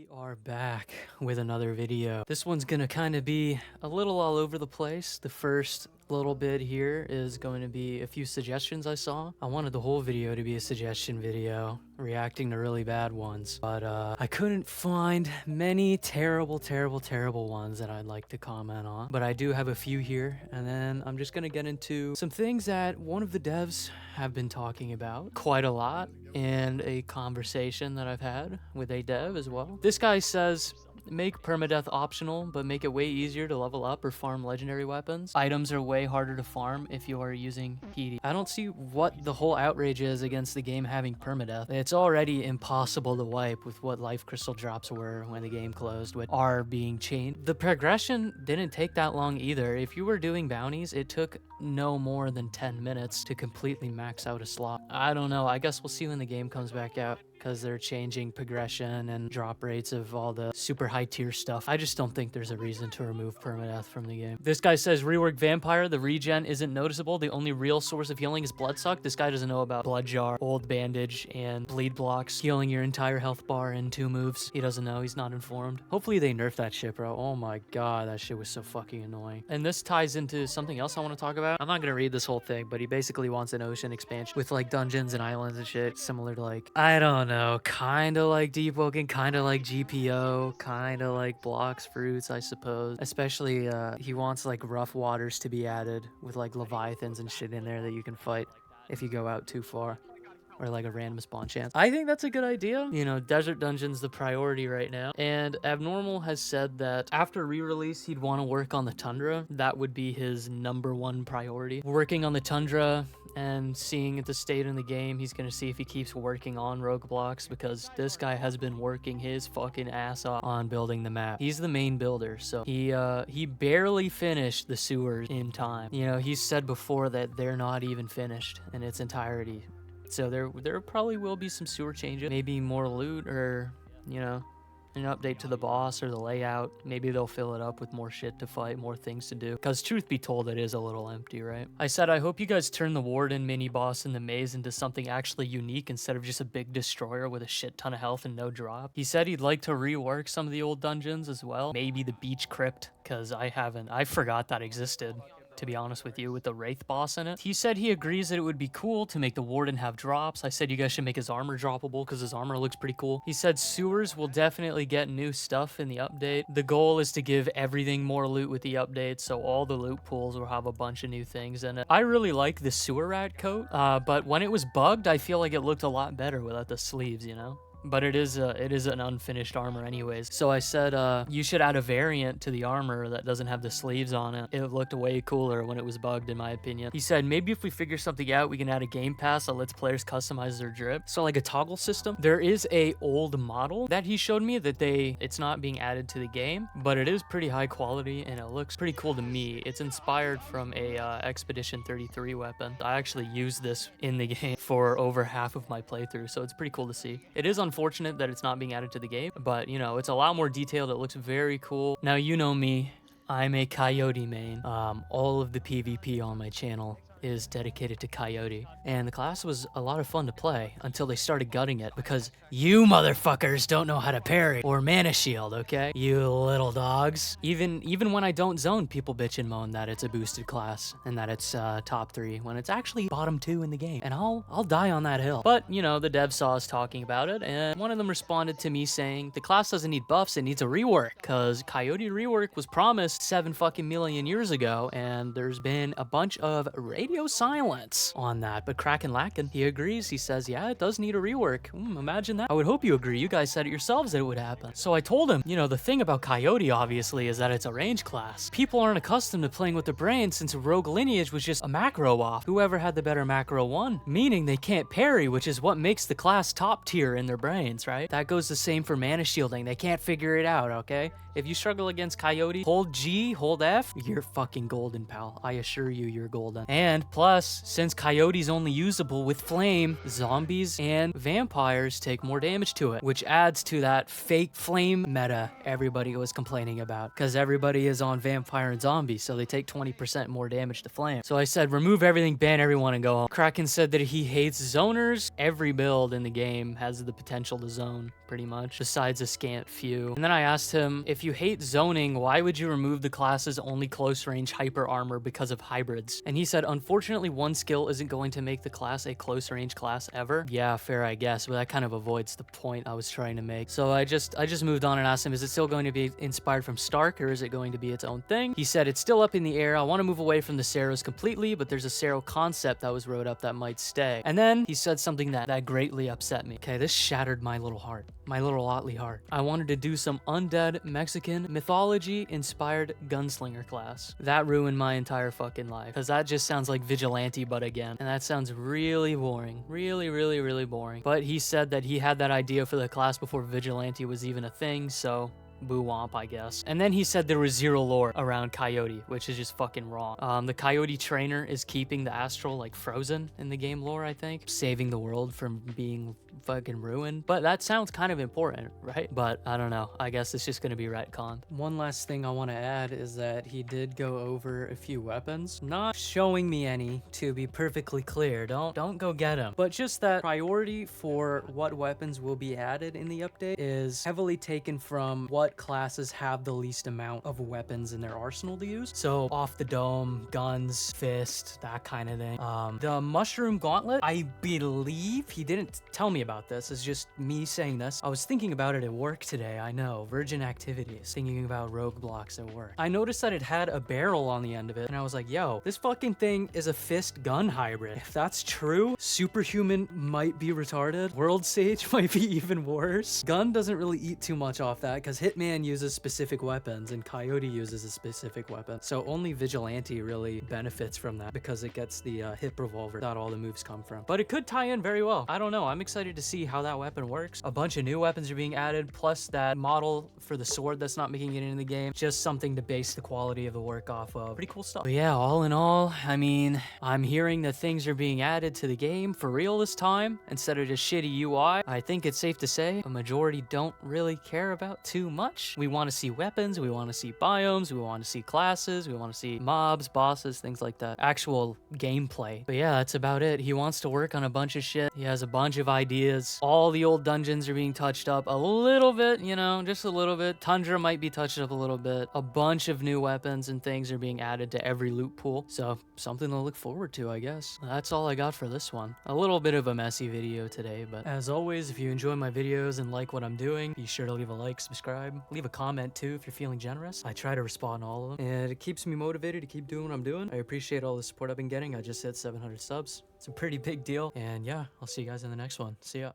We are back with another video. This one's gonna kind of be a little all over the place. The first little bit here is going to be a few suggestions I saw. I wanted the whole video to be a suggestion video, reacting to really bad ones, but I couldn't find many terrible ones that I'd like to comment on. But I do have a few here, and then I'm just gonna get into some things that one of the devs have been talking about quite a lot, and a conversation that I've had with a dev as well. This guy says, make permadeath optional, but make it way easier to level up or farm legendary weapons. Items are way harder to farm if you are using PD. I don't see what the whole outrage is against the game having permadeath. It's already impossible to wipe with what life crystal drops were when the game closed, with R being chained. The progression didn't take that long either. If you were doing bounties, it took no more than 10 minutes to completely max out a slot. I don't know. I guess we'll see when the game comes back out, because they're changing progression and drop rates of all the super high tier stuff. I just don't think there's a reason to remove permadeath from the game. This guy says, rework Vampire, the regen isn't noticeable. The only real source of healing is Bloodsuck. This guy doesn't know about Blood Jar, Old Bandage, and Bleed Blocks, healing your entire health bar in 2 moves. He doesn't know. He's not informed. Hopefully they nerf that shit, bro. Oh my god, that shit was so fucking annoying. And this ties into something else I want to talk about. I'm not gonna read this whole thing, but he basically wants an ocean expansion with like dungeons and islands and shit, similar to like, I don't know, kind of like Deep Woken, kind of like GPO, kind of like Blocks Fruits, I suppose. Especially, he wants like rough waters to be added with like leviathans and shit in there that you can fight if you go out too far, or like a random spawn chance. I think that's a good idea. You know, desert dungeon's the priority right now. And Abnormal has said that after re-release, he'd want to work on the Tundra. That would be his #1 priority. Working on the Tundra and seeing the state in the game, he's gonna see if he keeps working on Rogueblox, because this guy has been working his fucking ass off on building the map. He's the main builder, so he barely finished the sewers in time. You know, he's said before that they're not even finished in its entirety. So there probably will be some sewer changes, maybe more loot, or, you know, an update to the boss or the layout. Maybe they'll fill it up with more shit to fight, more things to do. Because truth be told, it is a little empty, right? I said, I hope you guys turn the Warden mini-boss in the maze into something actually unique instead of just a big destroyer with a shit ton of health and no drop. He said he'd like to rework some of the old dungeons as well. Maybe the Beach Crypt, because I forgot that existed, to be honest with you, with the Wraith boss in it. He said he agrees that it would be cool to make the Warden have drops. I said you guys should make his armor droppable, because his armor looks pretty cool. He said sewers will definitely get new stuff in the update. The goal is to give everything more loot with the update, so all the loot pools will have a bunch of new things in it. I really like the sewer rat coat, but when it was bugged, I feel like it looked a lot better without the sleeves, you know? But it is an unfinished armor anyways. So I said, you should add a variant to the armor that doesn't have the sleeves on it. It looked way cooler when it was bugged, in my opinion. He said, maybe if we figure something out, we can add a game pass that lets players customize their drip. So like a toggle system. There is a old model that he showed me that it's not being added to the game, but it is pretty high quality and it looks pretty cool to me. It's inspired from a Expedition 33 weapon. I actually used this in the game for over half of my playthrough, so it's pretty cool to see. It is unfortunate that it's not being added to the game, but you know, it's a lot more detailed. It looks very cool. Now, you know me, I'm a Coyote main. All of the PvP on my channel is dedicated to Coyote, and the class was a lot of fun to play until they started gutting it, because you motherfuckers don't know how to parry or mana shield, okay? You little dogs. Even when I don't zone, people bitch and moan that it's a boosted class and that it's top 3 when it's actually bottom 2 in the game, and I'll die on that hill. But you know, the dev saw us talking about it, and one of them responded to me saying the class doesn't need buffs, it needs a rework, because Coyote Rework was promised 7 fucking million years ago, and there's been a bunch of radio silence on that. But Kraken Lacken, he agrees. He says, yeah, it does need a rework. Imagine that. I would hope you agree. You guys said it yourselves that it would happen. So I told him, you know, the thing about Coyote obviously is that it's a range class. People aren't accustomed to playing with the brain, since Rogue Lineage was just a macro off. Whoever had the better macro won, meaning they can't parry, which is what makes the class top tier in their brains, right? That goes the same for mana shielding. They can't figure it out, okay? If you struggle against Coyote, hold G, hold F, you're fucking golden, pal. I assure you, you're golden. And And plus, since Coyote's only usable with flame, zombies and vampires take more damage to it, which adds to that fake flame meta everybody was complaining about, because everybody is on vampire and zombie, so they take 20% more damage to flame. So I said, remove everything, ban everyone, and go home. Kraken said that he hates zoners. Every build in the game has the potential to zone, pretty much, besides a scant few. And then I asked him, if you hate zoning, why would you remove the class's only close range hyper armor because of hybrids? And he said, unfortunately, one skill isn't going to make the class a close range class ever. Yeah, fair, I guess, but that kind of avoids the point I was trying to make. So I just moved on and asked him, is it still going to be inspired from Stark, or is it going to be its own thing? He said, it's still up in the air. I want to move away from the Ceros completely, but there's a Cero concept that was wrote up that might stay. And then he said something that greatly upset me. Okay, this shattered my little heart. My little Otley heart. I wanted to do some undead Mexican mythology inspired gunslinger class. That ruined my entire fucking life, because that just sounds like vigilante but again, and that sounds really boring. Really boring. But he said that he had that idea for the class before vigilante was even a thing, so boo womp, I guess. And then he said there was zero lore around Coyote, which is just fucking wrong. The Coyote trainer is keeping the astral like frozen in the game lore, I think, saving the world from being fucking ruined. But that sounds kind of important, right? But I don't know, I guess it's just gonna be retconned. One last thing I want to add is that he did go over a few weapons, not showing me any, to be perfectly clear. Don't go get them, but just that priority for what weapons will be added in the update is heavily taken from what classes have the least amount of weapons in their arsenal to use. So off the dome, guns, fist, that kind of thing. The mushroom gauntlet, I believe, he didn't tell me about this, it's just me saying this. I was thinking about it at work today, I know, virgin activities, thinking about Rogueblox at work. I noticed that it had a barrel on the end of it, and I was like, yo, this fucking thing is a fist gun hybrid. If that's true, superhuman might be retarded. World Sage might be even worse. Gun doesn't really eat too much off that, because Hitman uses specific weapons and Coyote uses a specific weapon. So only Vigilante really benefits from that because it gets the hip revolver that all the moves come from. But it could tie in very well. I don't know. I'm excited to see how that weapon works. A bunch of new weapons are being added, plus that model for the sword that's not making it into the game. Just something to base the quality of the work off of. Pretty cool stuff. But yeah, all in all, I mean, I'm hearing that things are being added to the game for real this time instead of just shitty UI. I think it's safe to say a majority don't really care about too much. We want to see weapons, we want to see biomes, we want to see classes, we want to see mobs, bosses, things like that. Actual gameplay. But yeah, that's about it. He wants to work on a bunch of shit. He has a bunch of ideas. All the old dungeons are being touched up a little bit, you know, just a little bit. Tundra might be touched up a little bit. A bunch of new weapons and things are being added to every loot pool. So something to look forward to, I guess. That's all I got for this one. A little bit of a messy video today, but as always, if you enjoy my videos and like what I'm doing, be sure to leave a like, subscribe, leave a comment too if you're feeling generous. I try to respond to all of them, and it keeps me motivated to keep doing what I'm doing. I appreciate all the support I've been getting. I just hit 700 subs. It's a pretty big deal, and yeah, I'll see you guys in the next one. See ya.